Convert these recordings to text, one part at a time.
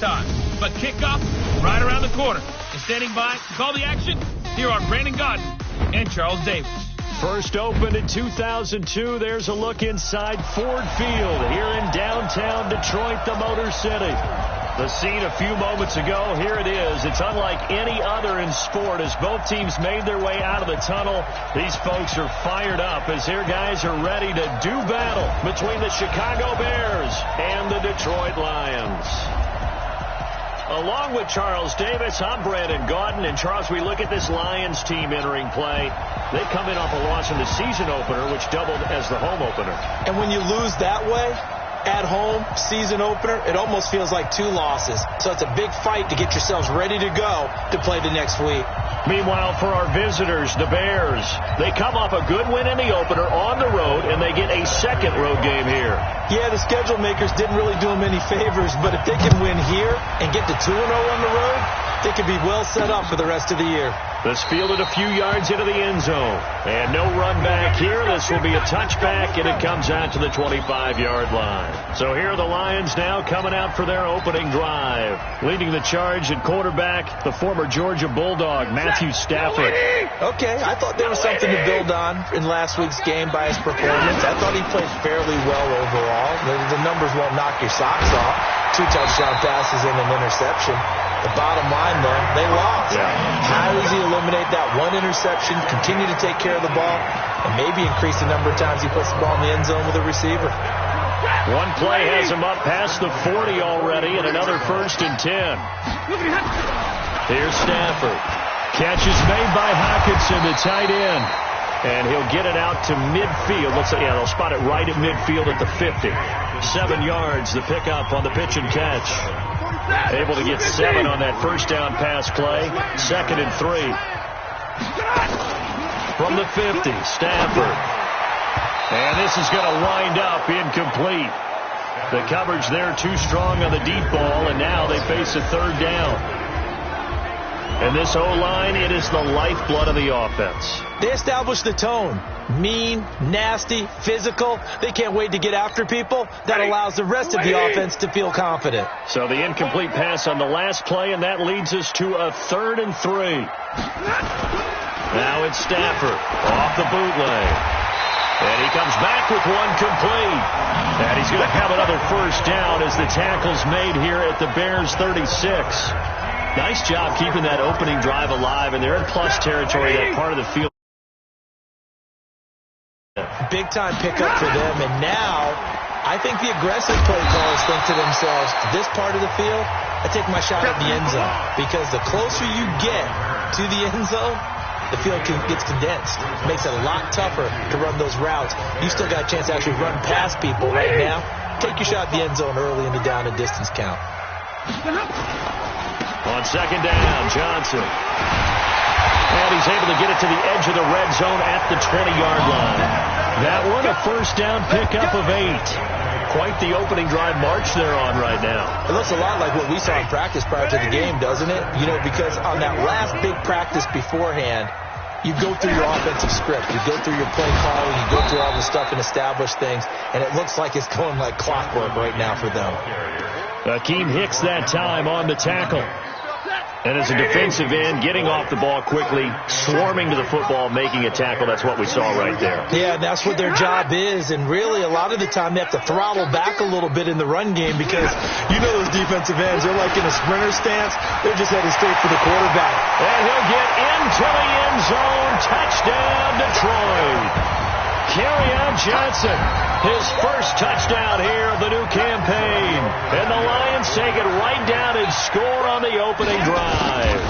time. But kickoff right around the corner. And standing by to call the action, here are Brandon Godden and Charles Davis. First opened in 2002. There's a look inside Ford Field here in downtown Detroit, the Motor City. The scene a few moments ago, here it is. It's unlike any other in sport as both teams made their way out of the tunnel. These folks are fired up as their guys are ready to do battle between the Chicago Bears and the Detroit Lions. Along with Charles Davis, I'm Brandon Godden. And Charles, we look at this Lions team entering play. They come in off a loss in the season opener, which doubled as the home opener. And when you lose that way, at home, season opener, it almost feels like two losses. So it's a big fight to get yourselves ready to go to play the next week. Meanwhile, for our visitors, the Bears, they come off a good win in the opener on the road, and they get a second road game here. Yeah, the schedule makers didn't really do them any favors, but if they can win here and get to 2-0 on the road, they could be well set up for the rest of the year. This fielded a few yards into the end zone. And no run back here. This will be a touchback, and it comes out to the 25-yard line. So here are the Lions now coming out for their opening drive. Leading the charge at quarterback, the former Georgia Bulldog, Matthew Stafford. Okay, I thought there was something to build on in last week's game by his performance. I thought he played fairly well overall. The numbers won't knock your socks off. 2 touchdown passes and an interception. The bottom line, though, they lost. Yeah. How does he eliminate that one interception, continue to take care of the ball, and maybe increase the number of times he puts the ball in the end zone with a receiver? One play has him up past the 40 already, and another 1st and 10. Here's Stafford. Catch is made by Hockenson, the tight end. And he'll get it out to midfield. Looks like, yeah, they'll spot it right at midfield at the 50. 7 yards, the pickup on the pitch and catch. Able to get 7 on that first down pass play. 2nd and 3. From the 50, Stafford. And this is going to wind up incomplete. The coverage there too strong on the deep ball, and now they face a 3rd down. And this O-line, it is the lifeblood of the offense. They established the tone. Mean, nasty, physical. They can't wait to get after people. That allows the rest of the offense to feel confident. So the incomplete pass on the last play, and that leads us to a 3rd and 3. Now it's Stafford off the bootleg. And he comes back with one complete. And he's going to have another first down as the tackle's made here at the Bears 36. Nice job keeping that opening drive alive, and they're in plus territory, that part of the field. Big-time pickup for them, and now I think the aggressive play callers think to themselves, this part of the field, I take my shot at the end zone, because the closer you get to the end zone, the field gets condensed. It makes it a lot tougher to run those routes. You still got a chance to actually run past people right now. Take your shot at the end zone early in the down and distance count. On 2nd down, Johnson. And he's able to get it to the edge of the red zone at the 20-yard line. That one, a first down pickup of 8. Quite the opening drive march they're on right now. It looks a lot like what we saw in practice prior to the game, doesn't it? You know, because on that last big practice beforehand, you go through your offensive script. You go through your play calling. You go through all the stuff and establish things. And it looks like it's going like clockwork right now for them. Akeem Hicks that time on the tackle. And as a defensive end, getting off the ball quickly, swarming to the football, making a tackle. That's what we saw right there. Yeah, and that's what their job is. And really, a lot of the time, they have to throttle back a little bit in the run game because you know those defensive ends, they're like in a sprinter stance. They're just heading straight for the quarterback. And he'll get into the end zone. Touchdown, Detroit. Kerryon Johnson, his first touchdown here of the new campaign. And the Lions take it right down and score on the opening drive.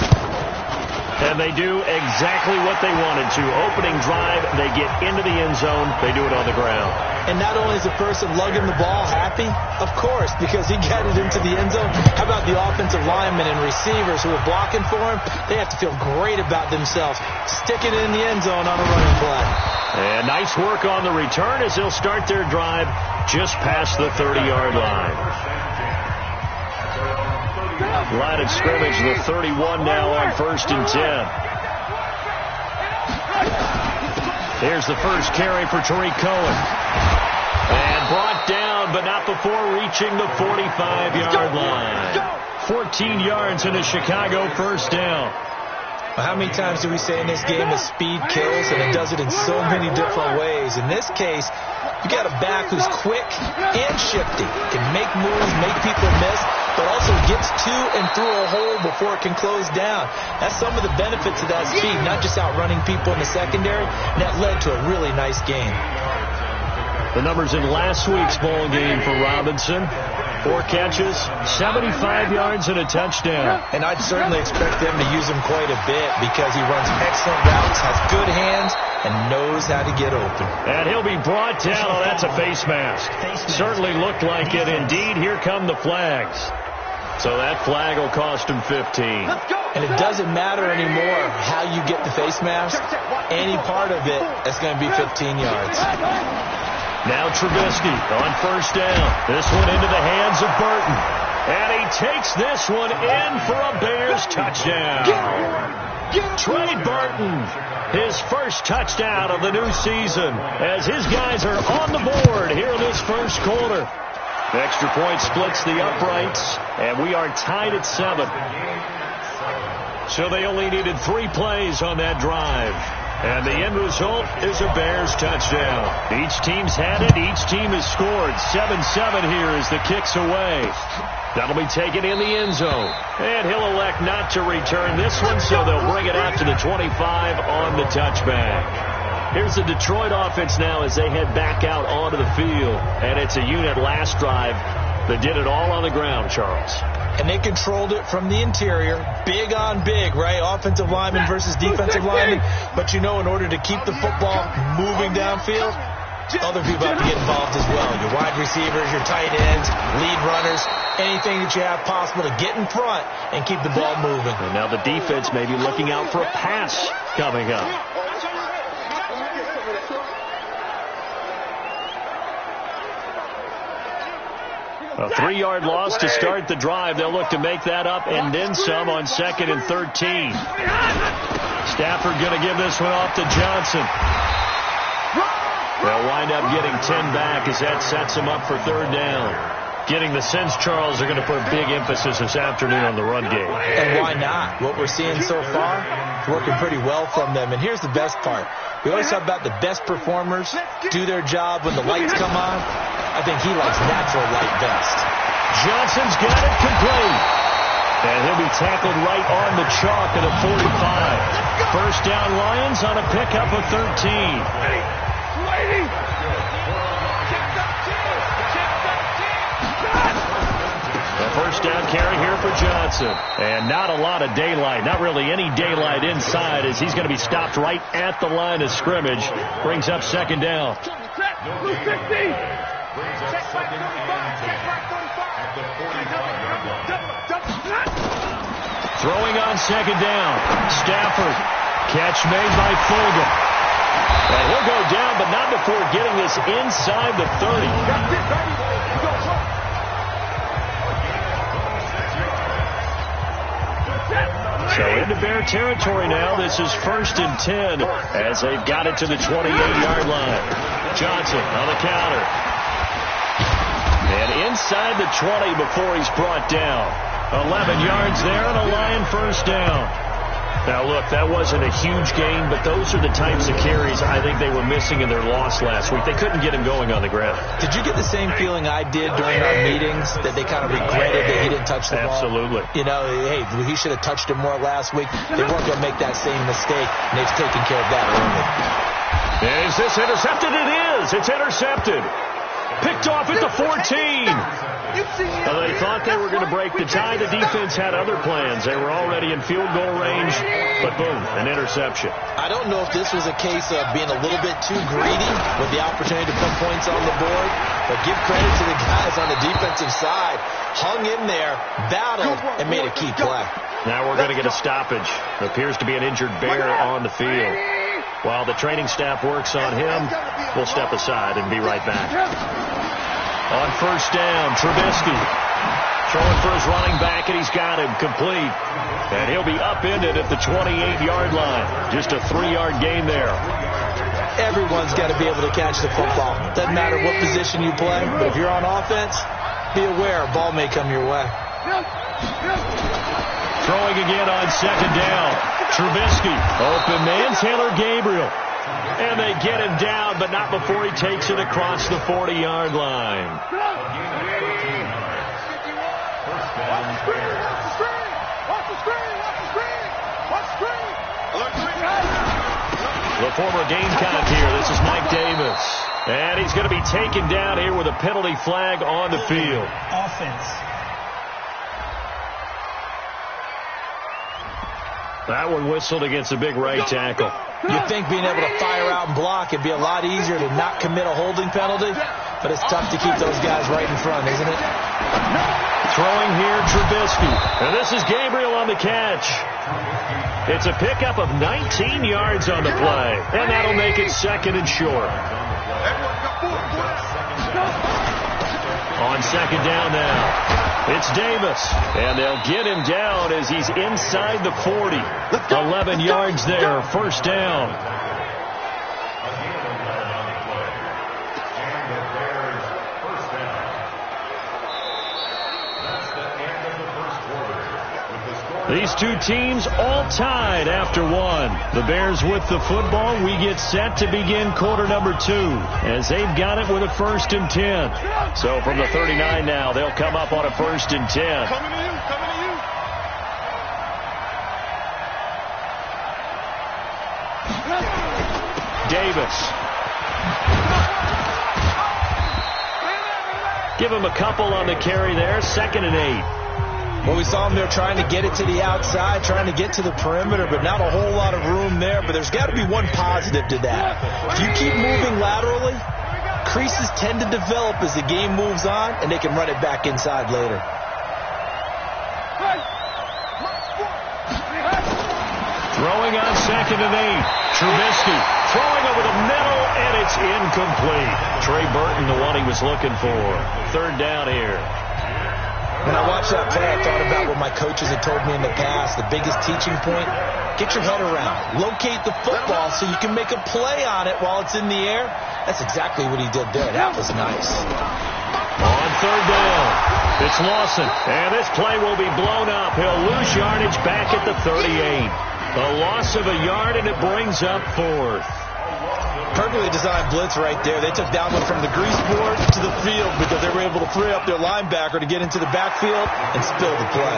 And they do exactly what they wanted to. Opening drive, they get into the end zone. They do it on the ground. And not only is the person lugging the ball happy, of course, because he got it into the end zone. How about the offensive linemen and receivers who are blocking for him? They have to feel great about themselves, sticking it in the end zone on a running play. And nice work on the return as they'll start their drive just past the 30-yard line. Line of scrimmage, the 31 now on 1st and 10. Here's the first carry for Tariq Cohen. And brought down, but not before reaching the 45-yard line. 15 yards and a Chicago first down. How many times do we say in this game that speed kills, and it does it in so many different ways? In this case, you got a back who's quick and shifty, can make moves, make people miss, but also gets to and through a hole before it can close down. That's some of the benefits of that speed, not just outrunning people in the secondary, and that led to a really nice game. The numbers in last week's ball game for Robinson: 4 catches, 75 yards, and a touchdown. And I'd certainly expect them to use him quite a bit because he runs excellent routes, has good hands, and knows how to get open. And he'll be brought down. Oh, that's a face mask. Certainly looked like it. Indeed, here come the flags. So that flag will cost him 15. And it doesn't matter anymore how you get the face mask. Any part of it, that's going to be 15 yards. Now Trubisky on first down. This one into the hands of Burton. And he takes this one in for a Bears touchdown. Trey Burton, his first touchdown of the new season, as his guys are on the board here in this first quarter. The extra point splits the uprights, and we are tied at 7. So they only needed 3 plays on that drive. And the end result is a Bears touchdown. Each team's had it. Each team has scored. 7-7 here as the kick's away. That'll be taken in the end zone. And he'll elect not to return this one, so they'll bring it out to the 25 on the touchback. Here's the Detroit offense now as they head back out onto the field. And it's a unit last drive that did it all on the ground, Charles. And they controlled it from the interior. Big on big, right? Offensive lineman versus defensive lineman. But, you know, in order to keep the football moving downfield, other people have to get involved as well. Your wide receivers, your tight ends, lead runners, anything that you have possible to get in front and keep the ball moving. And now the defense may be looking out for a pass coming up. A 3-yard loss to start the drive. They'll look to make that up and then some on 2nd and 13. Stafford going to give this one off to Johnson. They'll wind up getting 10 back as that sets them up for 3rd down. Getting the sense, Charles, are going to put a big emphasis this afternoon on the run game. And why not? What we're seeing so far is working pretty well from them. And here's the best part. We always talk about the best performers do their job when the lights come on. I think he likes natural light best. Johnson's got it complete. And he'll be tackled right on the chalk at a 45. First down Lions on a pickup of 13. The first down carry here for Johnson. And not a lot of daylight. Not really any daylight inside as he's going to be stopped right at the line of scrimmage. Brings up 2nd down. Throwing on 2nd down. Stafford. Catch made by Fulgham. And he'll go down, but not before getting this inside the 30. So into Bear territory now. This is 1st and 10 as they've got it to the 28-yard line. Johnson on the counter. And inside the 20 before he's brought down. 11 yards there and a Lion first down. Now, look, that wasn't a huge gain, but those are the types of carries I think they were missing in their loss last week. They couldn't get him going on the ground. Did you get the same feeling I did during our meetings, that they kind of regretted that he didn't touch the ball? Absolutely. You know, hey, he should have touched him more last week. They weren't going to make that same mistake, and they've taken care of that early. Is this intercepted? It is. It's intercepted. Picked off at the 14. They thought they were going to break the tie. The defense had other plans. They were already in field goal range, but boom, an interception. I don't know if this was a case of being a little bit too greedy with the opportunity to put points on the board, but give credit to the guys on the defensive side. Hung in there, battled, and made a key play. Now we're going to get a stoppage. There appears to be an injured Bear on the field. While the training staff works on him, we'll step aside and be right back. On first down, Trubisky throwing for his running back, and he's got him complete. And he'll be upended at the 28-yard line. Just a 3-yard gain there. Everyone's got to be able to catch the football. Doesn't matter what position you play, but if you're on offense, be aware a ball may come your way. Throwing again on second down. Trubisky. Open man, Taylor Gabriel. And they get him down, but not before he takes it across the 40-yard line. The former Gamecock here. This is Mike Davis. And he's going to be taken down here with a penalty flag on the field. Offense. That one whistled against a big right tackle. You'd think being able to fire out and block it'd be a lot easier to not commit a holding penalty, but it's tough to keep those guys right in front, isn't it? Throwing here, Trubisky. And this is Gabriel on the catch. It's a pickup of 19 yards on the play, and that'll make it second and short. On second down now, it's Davis, and they'll get him down as he's inside the 40. 11 yards there, first down. These two teams all tied after one. The Bears with the football. We get set to begin quarter number 2 as they've got it with a 1st and 10. So from the 39 now, they'll come up on a 1st and 10. Coming to you. Davis. Give him a couple on the carry there. 2nd and 8. Well, we saw him there trying to get it to the outside, trying to get to the perimeter, but not a whole lot of room there. But there's got to be one positive to that. If you keep moving laterally, creases tend to develop as the game moves on, and they can run it back inside later. Throwing on 2nd and 8. Trubisky throwing over the middle, and it's incomplete. Trey Burton, the one he was looking for. 3rd down here. When I watched that play, I thought about what my coaches had told me in the past. The biggest teaching point, get your head around. Locate the football so you can make a play on it while it's in the air. That's exactly what he did there. That was nice. On 3rd down, it's Lawson. And this play will be blown up. He'll lose yardage back at the 38. A loss of a yard, and it brings up 4th. Perfectly designed blitz right there. They took that one from the grease board to the field because they were able to free up their linebacker to get into the backfield and spill the play.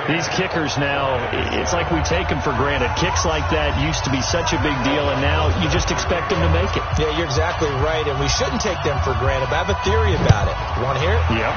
These kickers now, it's like we take them for granted. Kicks like that used to be such a big deal, and now you just expect them to make it. Yeah, you're exactly right, and we shouldn't take them for granted. But I have a theory about it. You want to hear it? Yep.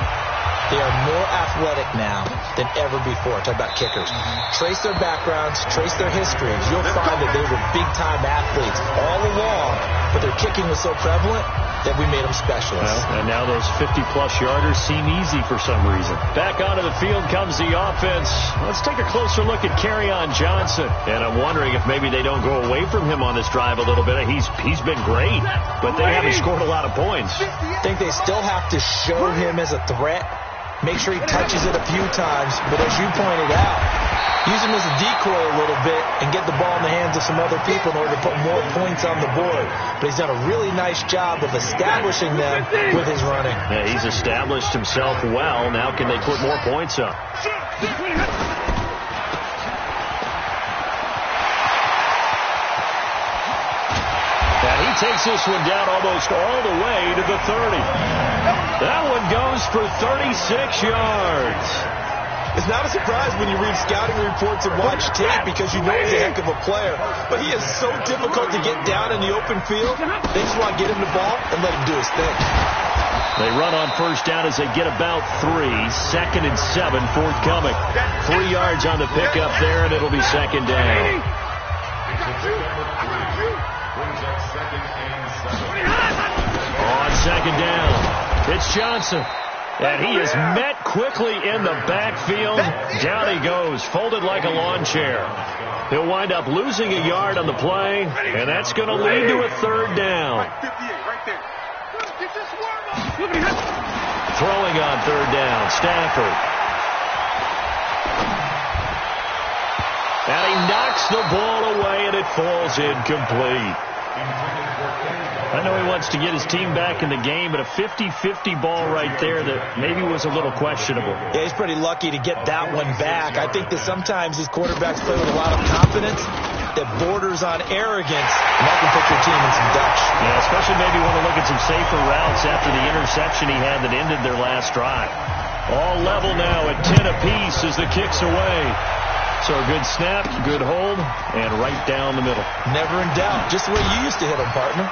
They are more athletic now than ever before. Talk about kickers. Trace their backgrounds, trace their histories. You'll find that they were big-time athletes all along, but their kicking was so prevalent that we made them specialists. Well, and now those 50-plus yarders seem easy for some reason. Back onto the field comes the offense. Let's take a closer look at Kerryon Johnson. And I'm wondering if maybe they don't go away from him on this drive a little bit. He's been great, but they haven't scored a lot of points. I think they still have to show him as a threat. Make sure he touches it a few times, but as you pointed out, use him as a decoy a little bit and get the ball in the hands of some other people in order to put more points on the board. But he's done a really nice job of establishing them with his running. Yeah, he's established himself well. Now can they put more points up? And he takes this one down almost all the way to the 30. That one goes for 36 yards. It's not a surprise when you read scouting reports and watch tape because you know he's a heck of a player. But he is so difficult to get down in the open field. They just want to get him the ball and let him do his thing. They run on 1st down as they get about 3. 2nd and 7 forthcoming. 3 yards on the pickup there, and it'll be 2nd down. On 2nd down, it's Johnson. And he is met quickly in the backfield. Down he goes, folded like a lawn chair. He'll wind up losing a yard on the play, and that's going to lead to a 3rd down. Throwing on 3rd down, Stafford. And he knocks the ball away, and it falls incomplete. I know he wants to get his team back in the game, but a 50-50 ball right there that maybe was a little questionable. Yeah, he's pretty lucky to get that one back. I think that sometimes these quarterbacks play with a lot of confidence that borders on arrogance, and that can put your team in some dutch. Yeah, especially maybe want to look at some safer routes after the interception he had that ended their last drive. All level now at 10 apiece as the kick's away. So a good snap, good hold, and right down the middle. Never in doubt. Just the way you used to hit them, partner.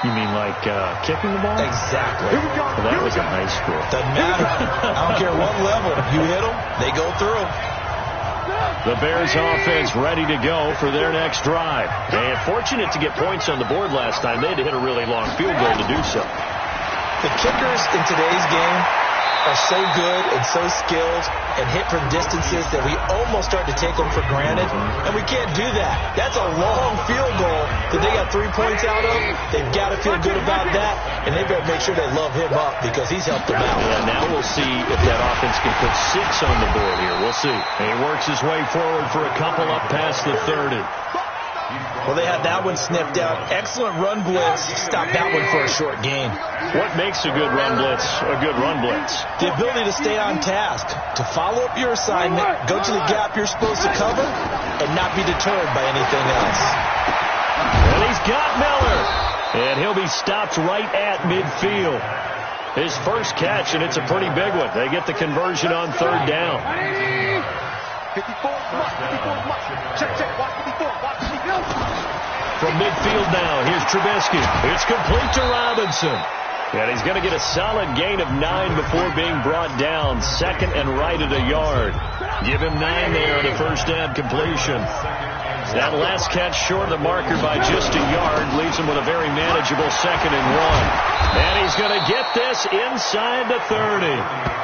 You mean like kicking the ball? Exactly. Well, that was in high school. Doesn't matter. I don't care what level. You hit them, they go through. The Bears offense ready to go for their next drive. And fortunate to get points on the board last time. They had to hit a really long field goal to do so. The kickers in today's game are so good and so skilled and hit from distances that we almost start to take them for granted, and we can't do that. That's a long field goal that they got 3 points out of. They've got to feel good about that, and they better make sure they love him up because he's helped them out. Yeah, now we'll see if that offense can put 6 on the board here. We'll see. And he works his way forward for a couple up past the 30. Well, they had that one sniffed out. Excellent run blitz. Stop that one for a short gain. What makes a good run blitz a good run blitz? The ability to stay on task, to follow up your assignment, go to the gap you're supposed to cover, and not be deterred by anything else. And he's got Miller. And he'll be stopped right at midfield. His first catch, and it's a pretty big one. They get the conversion on third down. 54, check, watch 54, watch 54. From midfield now, here's Trubisky. It's complete to Robinson. And he's going to get a solid gain of 9 before being brought down. Second and right at a yard. Give him 9 there on a first down completion. That last catch short of the marker by just a yard leaves him with a very manageable second and 1. And he's going to get this inside the 30.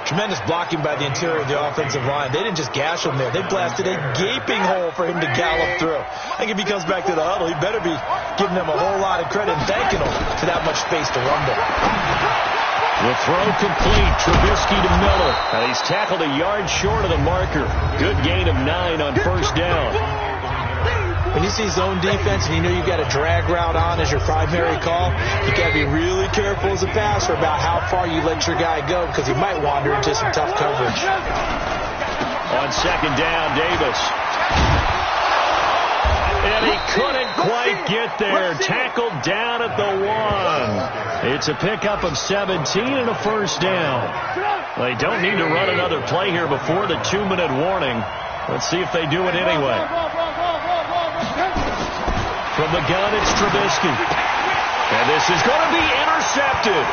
Tremendous blocking by the interior of the offensive line. They didn't just gash him there. They blasted a gaping hole for him to gallop through. I think if he comes back to the huddle, he better be giving them a whole lot of credit and thanking them for that much space to rumble. The throw complete. Trubisky to Miller. And he's tackled a yard short of the marker. Good gain of 9 on first down. When you see zone defense and you know you've got a drag route on as your primary call, you got to be really careful as a passer about how far you let your guy go because he might wander into some tough coverage. On second down, Davis. And he couldn't quite get there. Tackled down at the 1. It's a pickup of 17 and a first down. They don't need to run another play here before the 2-minute warning. Let's see if they do it anyway. From the gun, it's Trubisky. And this is going to be intercepted.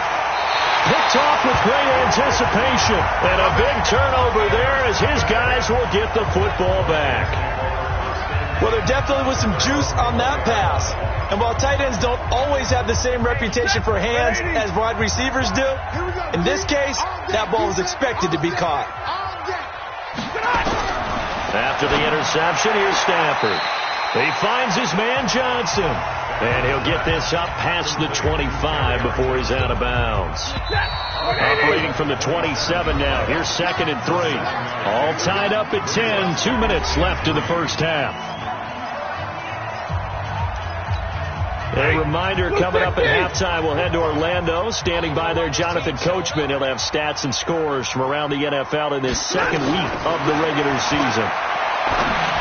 Picked off with great anticipation. And a big turnover there as his guys will get the football back. Well, there definitely was some juice on that pass. And while tight ends don't always have the same reputation for hands as wide receivers do, in this case, that ball was expected to be caught. After the interception, here's Stafford. He finds his man Johnson. And he'll get this up past the 25 before he's out of bounds. Operating from the 27 now. Here's second and 3. All tied up at 10. 2 minutes left in the first half. A reminder coming up at halftime. We'll head to Orlando. Standing by there, Jonathan Coachman. He'll have stats and scores from around the NFL in this second week of the regular season.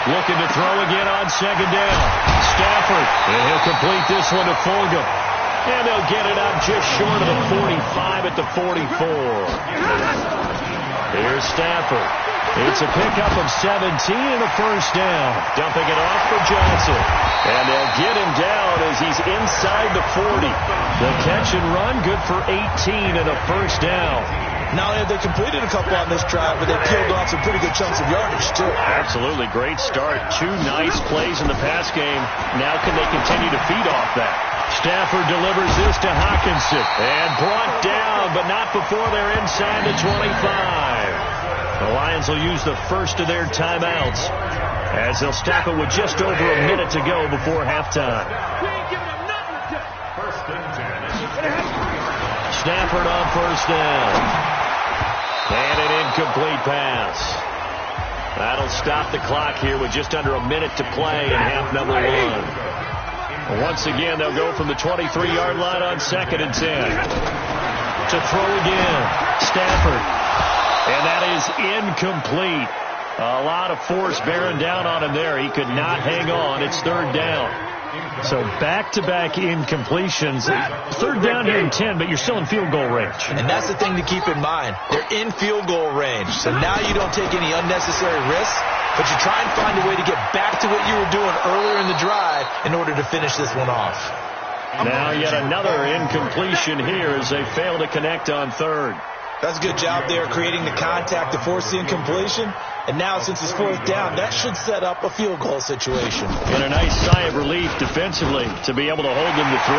Looking to throw again on second down. Stafford, and he'll complete this one to Fulgham. And they'll get it up just short of the 45 at the 44. Here's Stafford. It's a pickup of 17 and a first down. Dumping it off for Johnson. And they'll get him down as he's inside the 40. The catch and run, good for 18 and a first down. Not only have they completed a couple on this drive, but they peeled off some pretty good chunks of yardage, too. Absolutely. Great start. 2 nice plays in the pass game. Now can they continue to feed off that? Stafford delivers this to Hawkinson. And brought down, but not before they're inside the 25. The Lions will use the first of their timeouts as they'll stop it with just over a minute to go before halftime. Stafford on first down. And an incomplete pass. That'll stop the clock here with just under a minute to play in half number one. Once again, they'll go from the 23-yard line on 2nd and 10. To throw again, Stafford. And that is incomplete. A lot of force bearing down on him there. He could not hang on. It's 3rd down. So back-to-back incompletions. 3rd down here in 10, but you're still in field goal range. And that's the thing to keep in mind. They're in field goal range. So now you don't take any unnecessary risks, but you try and find a way to get back to what you were doing earlier in the drive in order to finish this one off. Now yet another incompletion here as they fail to connect on 3rd. That's a good job there creating the contact to force the incompletion. And now, since it's 4th down, that should set up a field goal situation. And a nice sigh of relief defensively to be able to hold them to 3.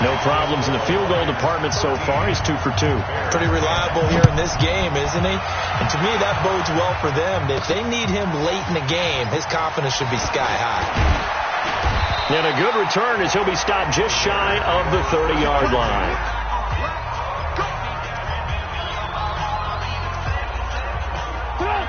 No problems in the field goal department so far. He's 2 for 2. Pretty reliable here in this game, isn't he? And to me, that bodes well for them. If they need him late in the game, his confidence should be sky high. And a good return as he'll be stopped just shy of the 30-yard line.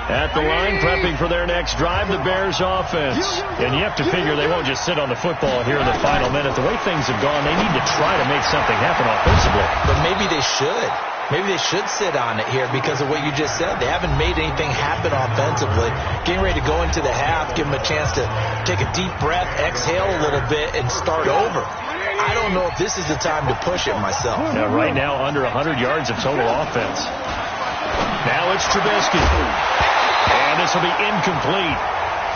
At the line, prepping for their next drive, the Bears offense. And you have to figure they won't just sit on the football here in the final minute. The way things have gone, they need to try to make something happen offensively. But maybe they should. Maybe they should sit on it here because of what you just said. They haven't made anything happen offensively. Getting ready to go into the half, give them a chance to take a deep breath, exhale a little bit, and start over. I don't know if this is the time to push it myself. Now, right now, under 100 yards of total offense. Now it's Trubisky. And this will be incomplete.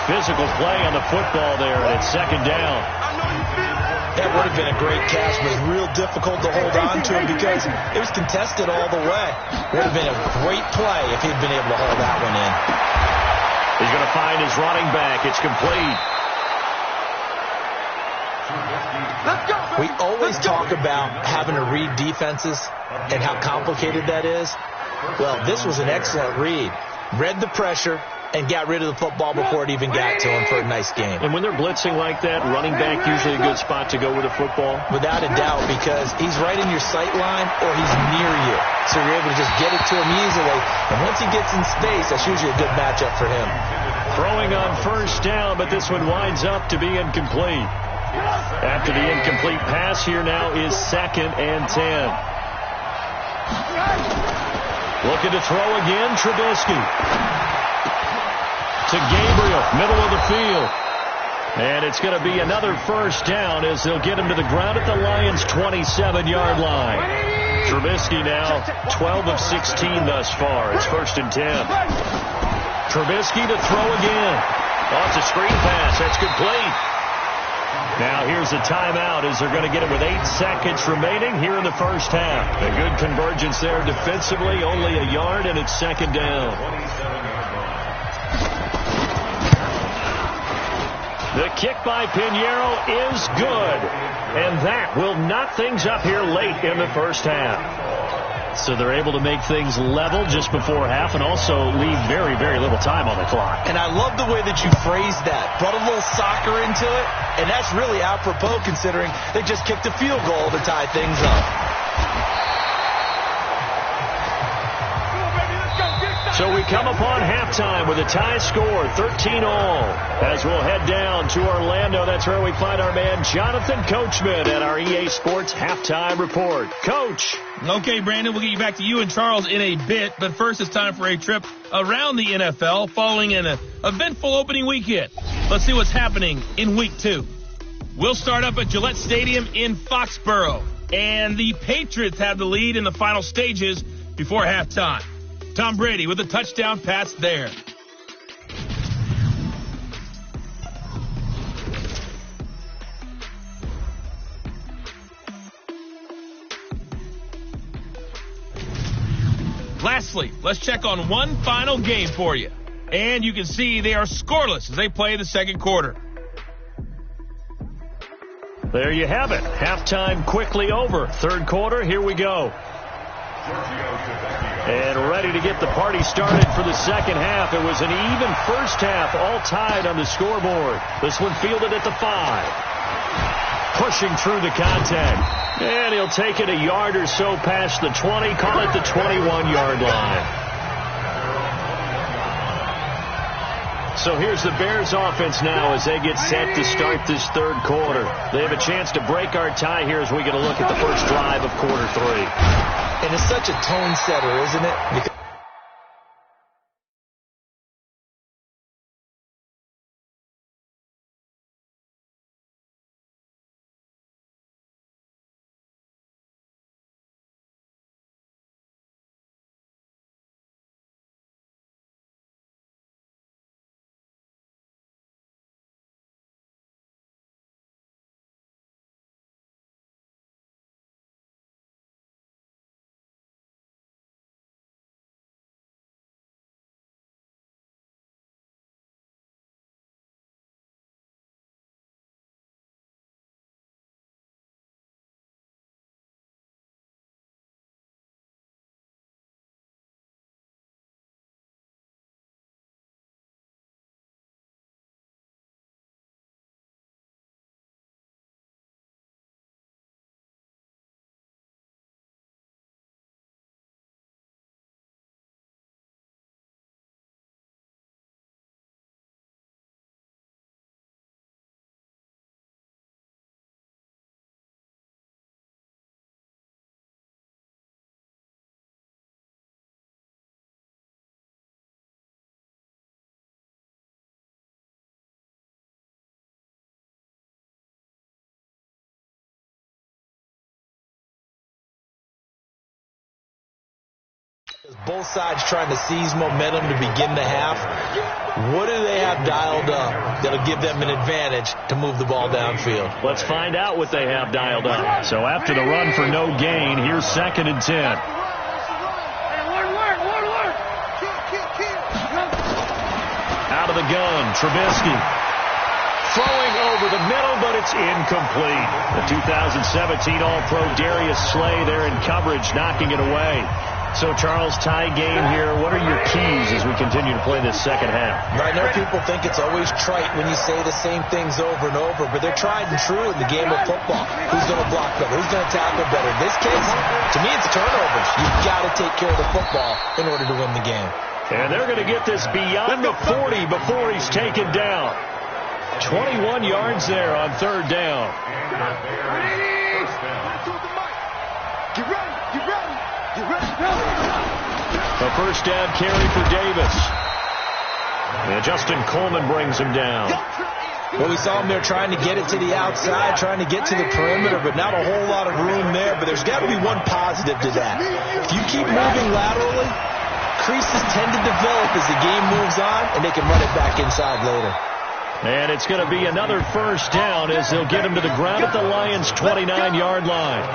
Physical play on the football there, and it's 2nd down. That would have been a great catch, but it was real difficult to hold on to it because it was contested all the way. It would have been a great play if he'd been able to hold that one in. He's going to find his running back. It's complete. We always talk about having to read defenses and how complicated that is. Well, this was an excellent read. Read the pressure and got rid of the football before it even got to him for a nice game. And when they're blitzing like that, running back usually a good spot to go with the football? Without a doubt, because he's right in your sight line or he's near you. So you're able to just get it to him easily. And once he gets in space, that's usually a good matchup for him. Throwing on 1st down, but this one winds up to be incomplete. After the incomplete pass, here now is 2nd and 10. Looking to throw again, Trubisky. To Gabriel, middle of the field. And it's going to be another 1st down as they'll get him to the ground at the Lions' 27-yard line. Trubisky now 12 of 16 thus far. It's 1st and 10. Trubisky to throw again. Oh, it's a screen pass. That's complete. Now here's a timeout as they're going to get it with 8 seconds remaining here in the 1st half. A good convergence there defensively, only a yard, and it's 2nd down. The kick by Pinheiro is good, and that will knock things up here late in the 1st half. So they're able to make things level just before half and also leave very, very little time on the clock. And I love the way that you phrased that. Brought a little soccer into it, and that's really apropos considering they just kicked a field goal to tie things up. So we come upon halftime with a tie score, 13-all. As we'll head down to Orlando, that's where we find our man Jonathan Coachman at our EA Sports Halftime Report. Coach. Okay, Brandon, we'll get you back to you and Charles in a bit. But first, it's time for a trip around the NFL following an eventful opening weekend. Let's see what's happening in Week 2. We'll start up at Gillette Stadium in Foxborough. And the Patriots have the lead in the final stages before halftime. Tom Brady with a touchdown pass there. Lastly, let's check on one final game for you. And you can see they are scoreless as they play the 2nd quarter. There you have it. Halftime quickly over. 3rd quarter, here we go. And ready to get the party started for the 2nd half. It was an even 1st half, all tied on the scoreboard. This one fielded at the 5. pushing through the contact. And he'll take it a yard or so past the 20, call it the 21-yard line. So here's the Bears offense now as they get set to start this third quarter. They have a chance to break our tie here as we get a look at the first drive of quarter 3. And it's such a tone setter, isn't it? Because both sides trying to seize momentum to begin the half. What do they have dialed up that'll give them an advantage to move the ball downfield? Let's find out what they have dialed up. So after the run for no gain, here's 2nd and 10. Out of the gun, Trubisky. Throwing over the middle, but it's incomplete. The 2017 All-Pro Darius Slay there in coverage, knocking it away. So, Charles, tie game here. What are your keys as we continue to play this second half? I know people think it's always trite when you say the same things over and over, but they're tried and true in the game of football. Who's going to block better? Who's going to tackle better? In this case, to me, it's turnovers. You've got to take care of the football in order to win the game. And they're going to get this beyond the 40 before he's taken down. 21 yards there on 3rd down. A first down carry for Davis. And Justin Coleman brings him down. Well, we saw him there trying to get it to the outside, trying to get to the perimeter, but not a whole lot of room there. But there's got to be one positive to that. If you keep moving laterally, creases tend to develop as the game moves on, and they can run it back inside later. And it's going to be another first down as they'll get him to the ground at the Lions' 29-yard line.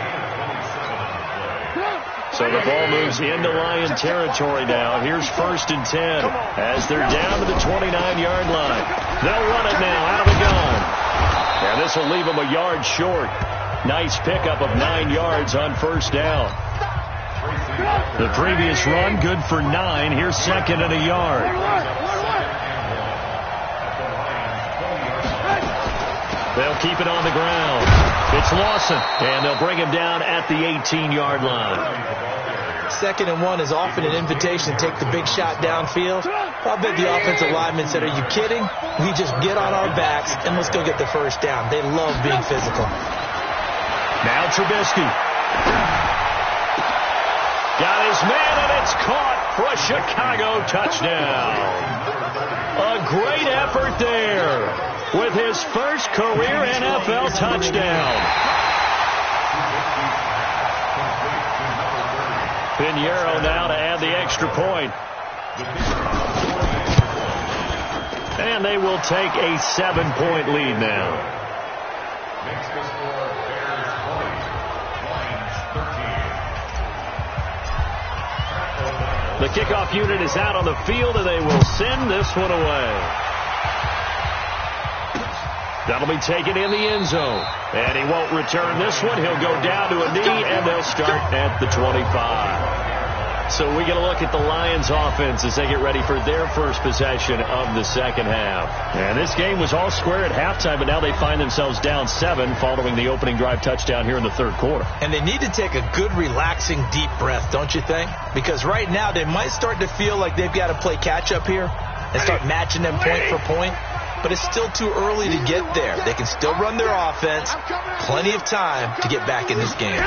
So the ball moves into Lion territory now. Here's 1st and 10 as they're down to the 29-yard line. They'll run it now out of the gun. And this will leave them a yard short. Nice pickup of 9 yards on first down. The previous run, good for 9. Here's 2nd and a yard. They'll keep it on the ground. It's Lawson, and they'll bring him down at the 18-yard line. 2nd and 1 is often an invitation to take the big shot downfield. I bet the offensive lineman said, are you kidding? We just get on our backs, and let's go get the first down. They love being physical. Now Trubisky. Got his man, and it's caught for a Chicago touchdown. A great effort there with his first career NFL touchdown. Pinheiro now to add the extra point. And they will take a 7-point lead now. The kickoff unit is out on the field, and they will send this one away. That'll be taken in the end zone. And he won't return this one. He'll go down to a knee, and they'll start at the 25. So we get a look at the Lions offense as they get ready for their first possession of the second half. And this game was all square at halftime, but now they find themselves down 7 following the opening drive touchdown here in the third quarter. And they need to take a good, relaxing, deep breath, don't you think? Because right now they might start to feel like they've got to play catch-up here and start matching them point for point. But it's still too early to get there. They can still run their offense. Plenty of time to get back in this game.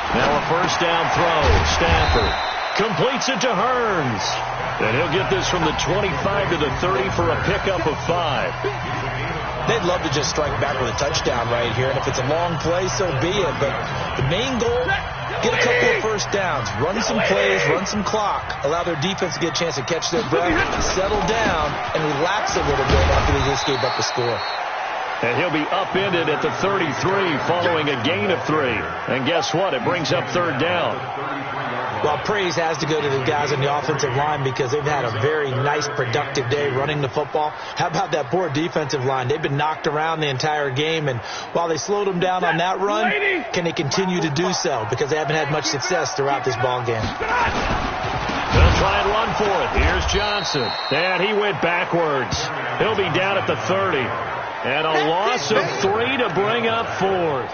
Now a first down throw. Stafford completes it to Hearns. And he'll get this from the 25 to the 30 for a pickup of 5. They'd love to just strike back with a touchdown right here. And if it's a long play, so be it. But the main goal, get a couple of first downs. Run some plays, run some clock. Allow their defense to get a chance to catch their breath, settle down, and relax a little bit after they just gave up the score. And he'll be upended at the 33 following a gain of 3. And guess what? It brings up third down. Well, praise has to go to the guys on the offensive line because they've had a very nice, productive day running the football. How about that poor defensive line? They've been knocked around the entire game, and while they slowed them down on that run, can they continue to do so? Because they haven't had much success throughout this ball game. They'll try and run for it. Here's Johnson. And he went backwards. He'll be down at the 30. And a loss of 3 to bring up 4th.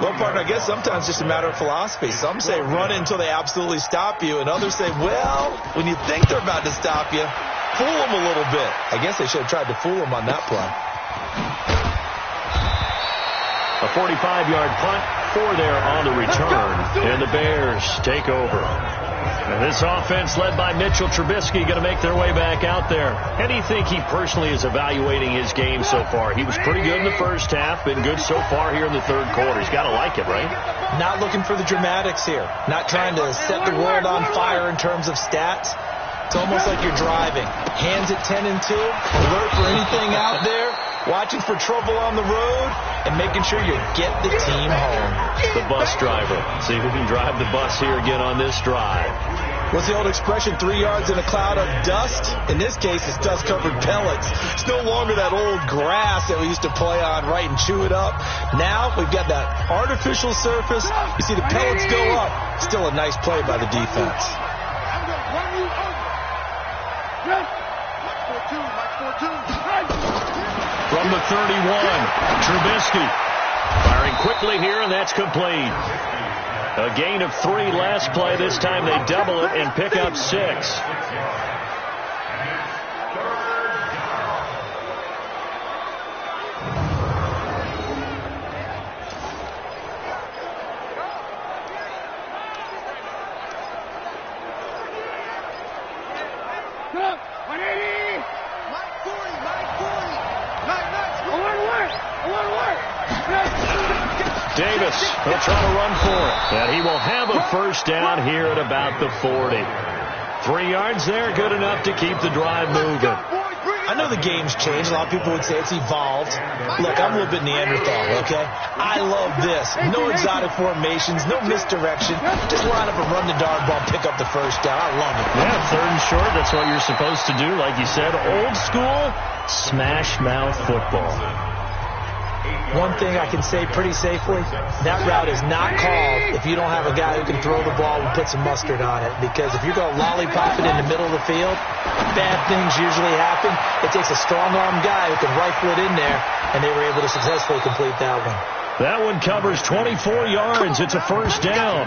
Well, partner, I guess sometimes it's just a matter of philosophy. Some say run until they absolutely stop you, and others say, well, when you think they're about to stop you, fool them a little bit. I guess they should have tried to fool them on that play. A 45-yard punt, 4 there on the return, and the Bears take over. And this offense led by Mitchell Trubisky going to make their way back out there. How do you think he personally is evaluating his game so far? He was pretty good in the first half, been good so far here in the third quarter. He's got to like it, right? Not looking for the dramatics here. Not trying to set the world on fire in terms of stats. It's almost like you're driving. Hands at 10 and 2, alert for anything out there, watching for trouble on the road, and making sure you get the team home. The bus driver. See who can drive the bus here again on this drive. What's the old expression, 3 yards in a cloud of dust? In this case, it's dust-covered pellets. It's no longer that old grass that we used to play on, right, and chew it up. Now we've got that artificial surface. You see the pellets go up. Still a nice play by the defense. From the 31, Trubisky firing quickly here, and that's complete. A gain of 3 last play. This time they double it and pick up 6. Davis will try to run for it. And he will have a first down here at about the 40. 3 yards there, good enough to keep the drive moving. I know the game's changed. A lot of people would say it's evolved. Look, I'm a little bit Neanderthal, okay? I love this. No exotic formations, no misdirection. Just line up and run the darn ball, pick up the first down. I love it. Yeah, 3rd and short, that's what you're supposed to do. Like you said, old school, smash mouth football. One thing I can say pretty safely, that route is not called if you don't have a guy who can throw the ball and put some mustard on it. Because if you're going to lollipop it in the middle of the field, bad things usually happen. It takes a strong-arm guy who can rifle it in there, and they were able to successfully complete that one. That one covers 24 yards. It's a first down.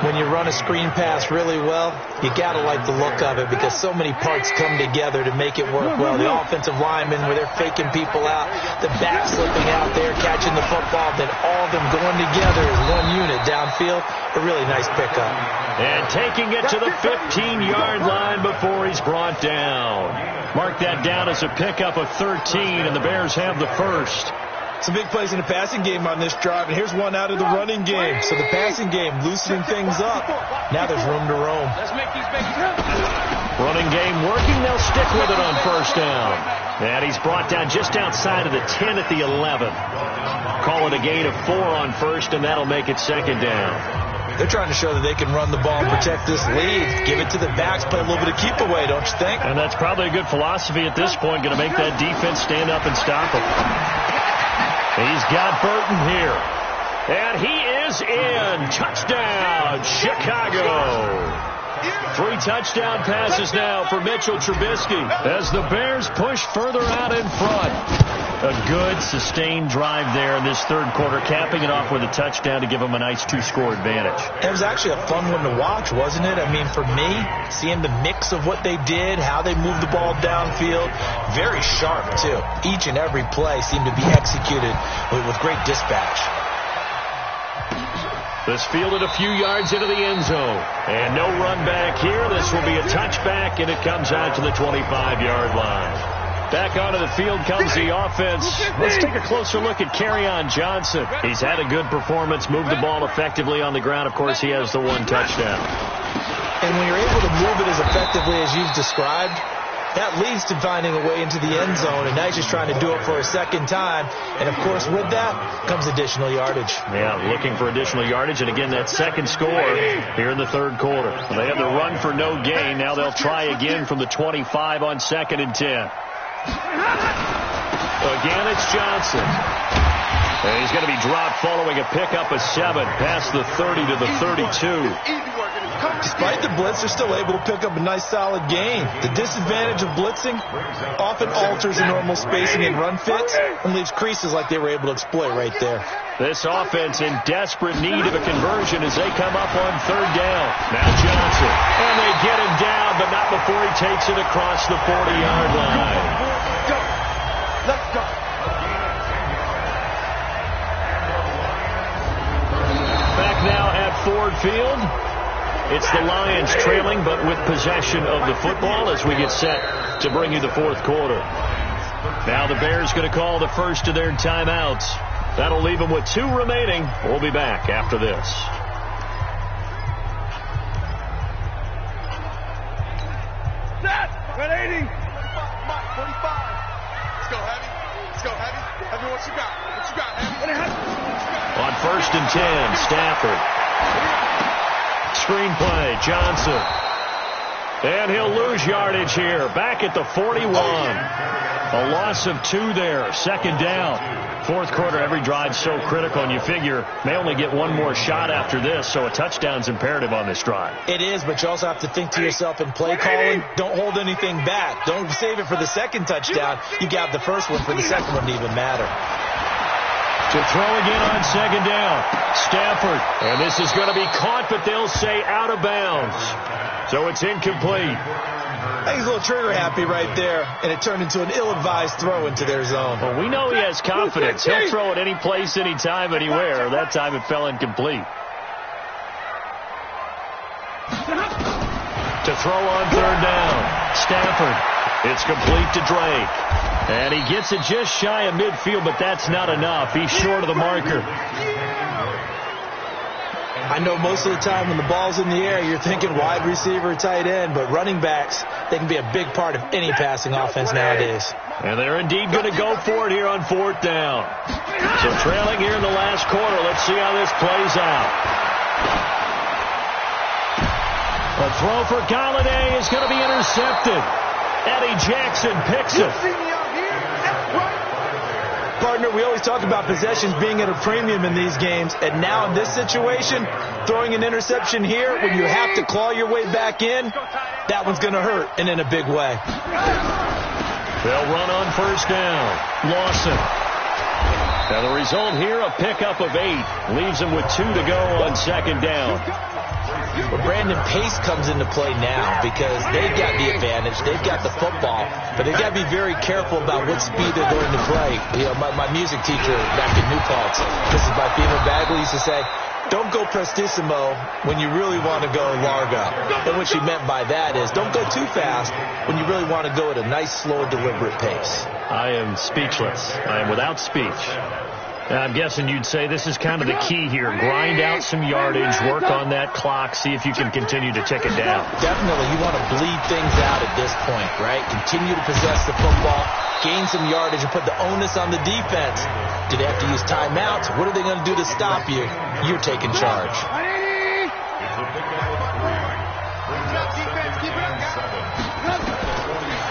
When you run a screen pass really well, you got to like the look of it because so many parts come together to make it work well. The offensive linemen, where they're faking people out, the back slipping out there, catching the football, then all of them going together as one unit downfield. A really nice pickup. And taking it to the 15-yard line before he's brought down. Mark that down as a pickup of 13, and the Bears have the first. Some big plays in the passing game on this drive, and here's one out of the running game. So the passing game loosening things up. Now there's room to roam. Let's make these babies Running game working. They'll stick with it on first down. And he's brought down just outside of the 10 at the 11. Call it a gain of 4 on first, and that'll make it second down. They're trying to show that they can run the ball and protect this lead. Give it to the backs, play a little bit of keep away, don't you think? And that's probably a good philosophy at this point. Going to make that defense stand up and stop them. He's got Burton here. And he is in. Touchdown, Chicago. 3 touchdown passes now for Mitchell Trubisky as the Bears push further out in front. A good, sustained drive there in this third quarter, capping it off with a touchdown to give them a nice 2-score advantage. It was actually a fun one to watch, wasn't it? I mean, for me, seeing the mix of what they did, how they moved the ball downfield, very sharp, too. Each and every play seemed to be executed with great dispatch. This fielded a few yards into the end zone. And no run back here. This will be a touchback, and it comes out to the 25-yard line. Back onto the field comes the offense. Let's take a closer look at Kerryon Johnson. He's had a good performance, moved the ball effectively on the ground. Of course, he has the 1 touchdown. And when you're able to move it as effectively as you've described, that leads to finding a way into the end zone, and now he's just trying to do it for a second time. And, of course, with that comes additional yardage. Yeah, looking for additional yardage. And, again, that second score here in the third quarter. They had the run for no gain. Now they'll try again from the 25 on 2nd and 10. Again, it's Johnson. And he's going to be dropped following a pickup of 7 past the 30 to the 32. Despite the blitz, they're still able to pick up a nice, solid gain. The disadvantage of blitzing often alters the normal spacing and run fits and leaves creases like they were able to exploit right there. This offense in desperate need of a conversion as they come up on 3rd down. Now Johnson. And they get him down, but not before he takes it across the 40-yard line. Let's go. Back now at Ford Field. It's the Lions trailing, but with possession of the football as we get set to bring you the 4th quarter. Now the Bears going to call the first of their timeouts. That'll leave them with 2 remaining. We'll be back after this. Set. Red 80. 45. Let's go, Heavy. Let's go, Heavy. Heavy, what you got? What you got, Heavy? On 1st and 10, Stafford. Screen play, Johnson. And he'll lose yardage here. Back at the 41. A loss of 2 there. 2nd down. 4th quarter, every drive so critical, and you figure they only get 1 more shot after this, so a touchdown's imperative on this drive. It is, but you also have to think to yourself in play calling, don't hold anything back. Don't save it for the 2nd touchdown. You got the first one for the 2nd one to even matter. To throw again on 2nd down. Stafford. And this is going to be caught, but they'll say out of bounds. So it's incomplete. I think he's a little trigger happy right there, and it turned into an ill-advised throw into their zone. Well, we know he has confidence. He'll throw it any place, anytime, anywhere. That time it fell incomplete. To throw on 3rd down. Stafford. It's complete to Drake. And he gets it just shy of midfield, but that's not enough. He's short of the marker. I know most of the time when the ball's in the air, you're thinking wide receiver, tight end, but running backs, they can be a big part of any passing offense nowadays. And they're indeed going to go for it here on 4th down. So trailing here in the last quarter. Let's see how this plays out. A throw for Galladay is going to be intercepted. Eddie Jackson picks it. Partner, we always talk about possessions being at a premium in these games, and now in this situation, throwing an interception here when you have to claw your way back in, that one's going to hurt, and in a big way. They'll run on 1st down. Lawson. Now the result here, a pickup of 8. Leaves them with 2 to go on 2nd down. But Brandon, pace comes into play now because they've got the advantage. They've got the football, but they've got to be very careful about what speed they're going to play. You know, my music teacher back in New Paltz, Mrs. Bifema Bagley, used to say, don't go prestissimo when you really want to go largo. And what she meant by that is don't go too fast when you really want to go at a nice, slow, deliberate pace. I am speechless. I am without speech. I'm guessing you'd say this is kind of the key here. Grind out some yardage, work on that clock, see if you can continue to tick it down. Definitely. You want to bleed things out at this point, right? Continue to possess the football, gain some yardage, and put the onus on the defense. Do they have to use timeouts? What are they going to do to stop you? You're taking charge.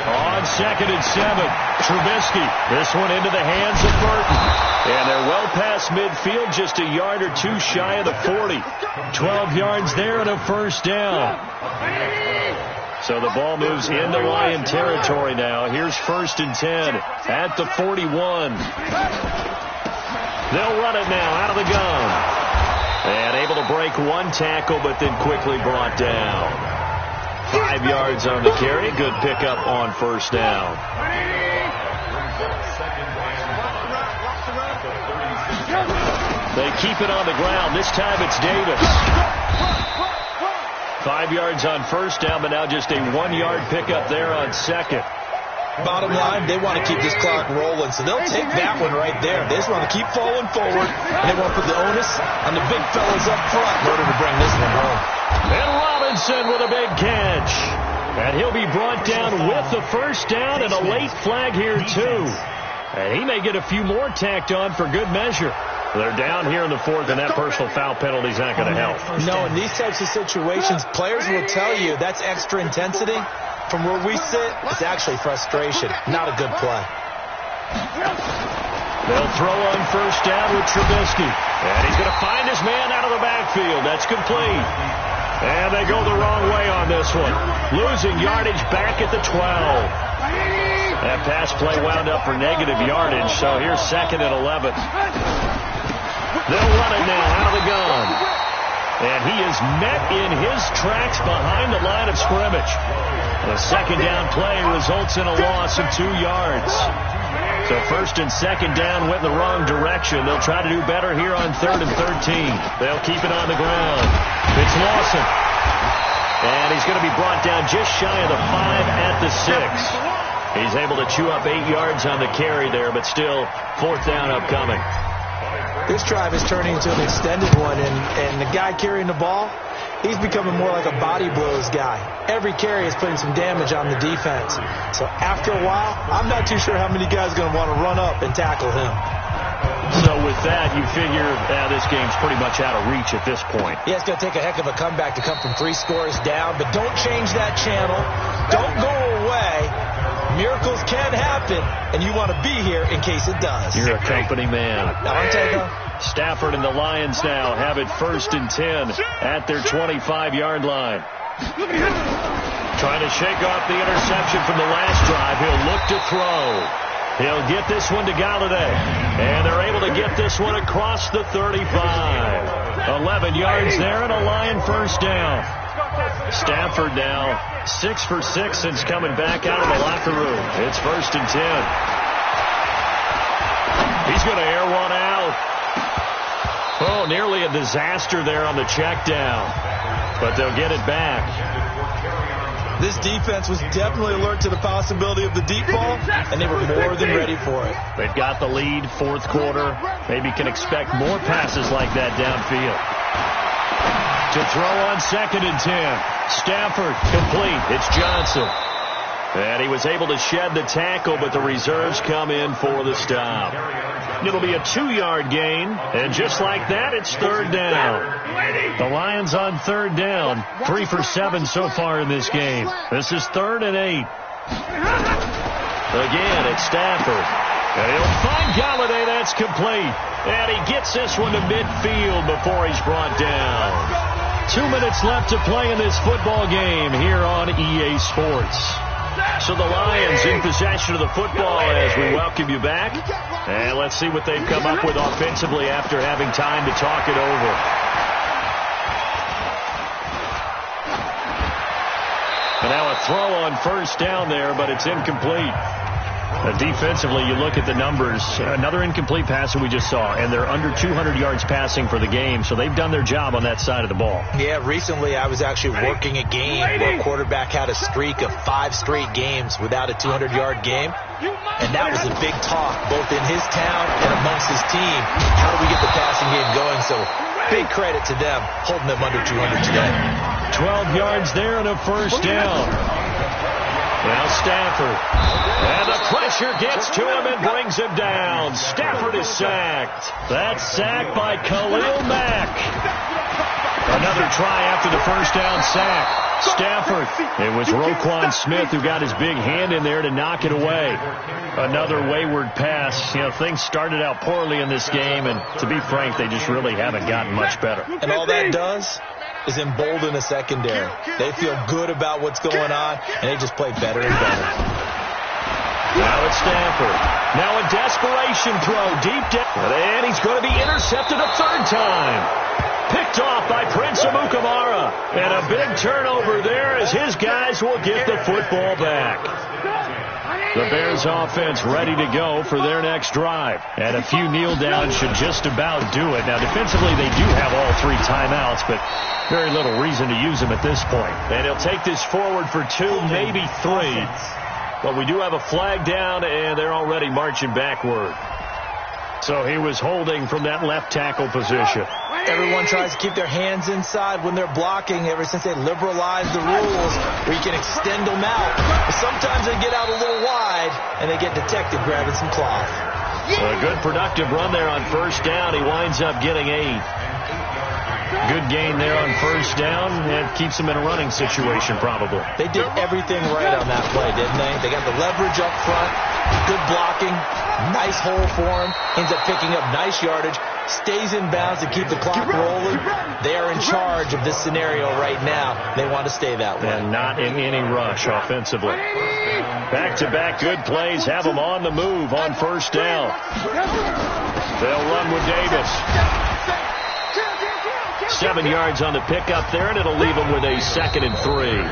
On 2nd and 7. Trubisky, this one into the hands of Burton. And they're well past midfield, just a yard or two shy of the 40. 12 yards there and a first down. So the ball moves into Lion territory now. Here's 1st and 10 at the 41. They'll run it now out of the gun. And able to break one tackle, but then quickly brought down. 5 yards on the carry. Good pickup on first down. They keep it on the ground. This time it's Davis. 5 yards on first down, but now just a 1-yard pickup there on second. Bottom line, they want to keep this clock rolling, so they'll take that one right there. They just want to keep falling forward, and they want to put the onus on the big fellas up front in order to bring this one home. And Robinson with a big catch. And he'll be brought down with the first down and a late flag here, too. And he may get a few more tacked on for good measure. They're down here in the 4th, and that personal foul penalty is not going to help. No, in these types of situations, players will tell you that's extra intensity. From where we sit, it's actually frustration, not a good play. They'll throw on first down with Trubisky. And he's going to find his man out of the backfield. That's complete. And they go the wrong way on this one. Losing yardage back at the 12. That pass play wound up for negative yardage, so here's 2nd and 11. They'll run it now out of the gun. And he is met in his tracks behind the line of scrimmage. The second down play results in a loss of 2 yards. So 1st and 2nd down went in the wrong direction. They'll try to do better here on 3rd and 13. They'll keep it on the ground. It's Lawson. And he's going to be brought down just shy of the 5 at the 6. He's able to chew up 8 yards on the carry there, but still 4th down upcoming. This drive is turning into an extended one, and the guy carrying the ball, he's becoming more like a body blows guy. Every carry is putting some damage on the defense. So after a while, I'm not too sure how many guys are going to want to run up and tackle him. So with that, you figure this game's pretty much out of reach at this point. Yeah, it's going to take a heck of a comeback to come from 3 scores down, but don't change that channel. Don't go away. Miracles can happen, and you want to be here in case it does. You're a company man. Aren't I, though? Stafford and the Lions now have it 1st and 10 at their 25-yard line. Trying to shake off the interception from the last drive. He'll look to throw. He'll get this one to Galladay. And they're able to get this one across the 35. 11 yards there and a Lion first down. Stafford now 6 for 6 since coming back out of the locker room. It's 1st and 10. He's going to air one out. Oh, nearly a disaster there on the check down. But they'll get it back. This defense was definitely alert to the possibility of the deep ball, and they were more than ready for it. They've got the lead, 4th quarter. Maybe can expect more passes like that downfield. To throw on 2nd and 10. Stafford complete. It's Johnson. And he was able to shed the tackle, but the reserves come in for the stop. It'll be a 2-yard gain, and just like that, it's 3rd down. The Lions on 3rd down, 3 for 7 so far in this game. This is 3rd and 8. Again, it's Stafford. And he'll find Galladay. That's complete. And he gets this one to midfield before he's brought down. 2 minutes left to play in this football game here on EA Sports. So the Lions in possession of the football as we welcome you back. And let's see what they've come up with offensively after having time to talk it over. And now a throw on first down there, but it's incomplete. Defensively, you look at the numbers. Another incomplete pass that we just saw, and they're under 200 yards passing for the game, so they've done their job on that side of the ball. Yeah, recently I was actually working a game where a quarterback had a streak of 5 straight games without a 200-yard game, and that was a big talk, both in his town and amongst his team. How do we get the passing game going? So big credit to them, holding them under 200 today. 12 yards there and a first down. Now Stafford. And the pressure gets to him and brings him down. Stafford is sacked. That's sacked by Khalil Mack. Another try after the first down sack. Stafford. It was Roquan Smith who got his big hand in there to knock it away. Another wayward pass. You know, things started out poorly in this game, and to be frank, they just really haven't gotten much better. And all that does is embolden the secondary. They feel good about what's going on, and they just play better and better. Now it's Stafford. Now a desperation throw deep down. And he's going to be intercepted a third time. Picked off by Prince Amukamara. And a big turnover there as his guys will get the football back. The Bears offense ready to go for their next drive. And a few kneel downs should just about do it. Now defensively they do have all 3 timeouts, but very little reason to use them at this point. And he'll take this forward for 2, maybe 3. But we do have a flag down, and they're already marching backward. So he was holding from that left tackle position. Everyone tries to keep their hands inside when they're blocking ever since they liberalized the rules where you can extend them out. But sometimes they get out a little wide, and they get detected grabbing some cloth. A good productive run there on first down. He winds up getting 8. Good gain there on first down. It keeps them in a running situation probably. They did everything right on that play, didn't they? They got the leverage up front, good blocking, nice hole for him, ends up picking up nice yardage, stays in bounds to keep the clock rolling. They are in charge of this scenario right now. They want to stay that way. And not in any rush offensively. Back-to-back good plays have them on the move on first down. They'll run with Davis. 7 yards on the pickup there, and it'll leave them with a 2nd and 3.